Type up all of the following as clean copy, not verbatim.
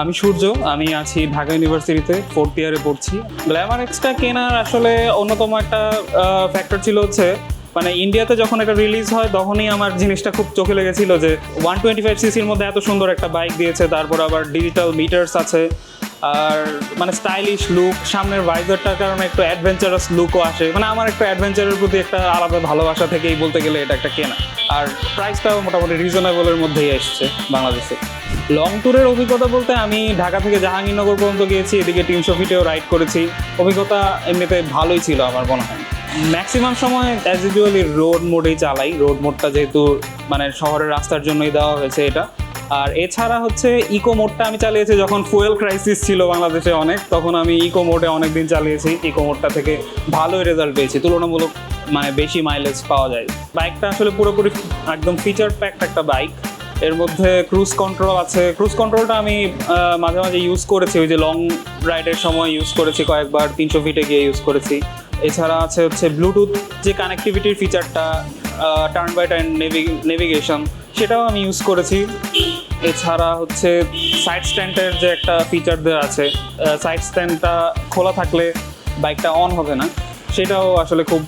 আমি সূর্য, আমি আছি ঢাকা ইউনিভার্সিটিতে 4th ইয়ারে পড়ছি। গ্ল্যামার এক্সটা কেনার আসলে অন্যতম একটা ফ্যাক্টর ছিল হচ্ছে মানে ইন্ডিয়াতে যখন এটা রিলিজ হয় তখনই আমার জিনিসটা খুব চোখে লেগেছিল যে 125cc-র মধ্যে এত সুন্দর একটা বাইক দিয়েছে, তারপর আবার ডিজিটাল মিটার্স আছে, আর মানে স্টাইলিশ লুক, সামনের ভাইজারটার কারণে একটু অ্যাডভেঞ্চারাস লুকও আসে। মানে আমার একটা অ্যাডভেঞ্চারের প্রতি একটা আলাদা ভালোবাসা থেকেই বলতে গেলে এটা একটা কেনা। আর প্রাইসটাও মোটামুটি রিজনেবলের মধ্যেই এসছে বাংলাদেশে। লং ট্যুরের অভিজ্ঞতা বলতে আমি ঢাকা থেকে জাহাঙ্গীরনগর পর্যন্ত গিয়েছি, এদিকে 300 ফিটেও রাইড করেছি। অভিজ্ঞতা এমনিতে ভালোই ছিল আমার মনে হয়। ম্যাক্সিমাম সময় অ্যাজ ইউজুয়ালি রোড মোডেই চালাই, রোড মোডটা যেহেতু মানে শহরের রাস্তার জন্যই দেওয়া হয়েছে এটা। আর এছাড়া হচ্ছে ইকো মোডটা আমি চালিয়েছি যখন ফুয়েল ক্রাইসিস ছিল বাংলাদেশে অনেক, তখন আমি ইকো মোডে অনেক দিন চালিয়েছি। ইকো মোডটা থেকে ভালোই রেজাল্ট পেয়েছি, তুলনামূলক মানে বেশি মাইলেজ পাওয়া যায়। বাইকটা আসলে পুরোপুরি একদম ফিচার প্যাকড একটা বাইক। এর মধ্যে ক্রুজ কন্ট্রোল আছে। ক্রুজ কন্ট্রোলটা আমি মাঝে মাঝে ইউজ করেছি, ওই যে লং রাইডের সময় ইউজ করেছি কয়েকবার, 300 ফিটে গিয়ে ইউজ করেছি। এছাড়া আছে হচ্ছে ব্লুটুথ যে কানেক্টিভিটির ফিচারটা, টার্ন বাই টার্ন নেভিগেশন, সেটাও আমি ইউজ করেছি। এছাড়া হচ্ছে সাইড স্ট্যান্ডের যে একটা ফিচার দেওয়া আছে, সাইড স্ট্যান্ডটা খোলা থাকলে বাইকটা অন হবে না, সেটাও আসলে খুব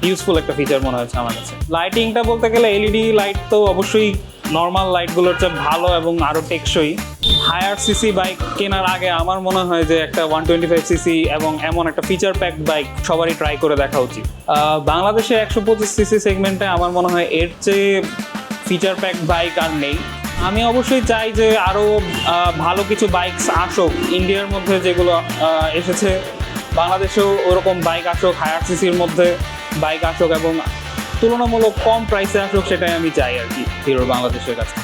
ইউজফুল একটা ফিচার মনে হয়েছে আমার কাছে। লাইটিংটা বলতে গেলে এলইডি লাইট তো অবশ্যই নর্মাল লাইটগুলোর চেয়ে ভালো এবং আরও টেকসই। হায়ার সিসি বাইক কেনার আগে আমার মনে হয় যে একটা 125cc এবং এমন একটা ফিচার প্যাকড বাইক সবারই ট্রাই করে দেখা উচিত। বাংলাদেশে 125cc সেগমেন্টে আমার মনে হয় এর চেয়ে ফিচার প্যাকড বাইক আর নেই। আমি অবশ্যই চাই যে আরও ভালো কিছু বাইকস আসুক ইন্ডিয়ার মধ্যে, যেগুলো এসেছে বাংলাদেশেও ওরকম বাইক আসুক, হায়ার সিসির মধ্যে বাইক আসুক এবং তুলনামূলক কম প্রাইসে আসুক, সেটাই আমি চাই আর কি হিরোর বাংলাদেশের কাছে।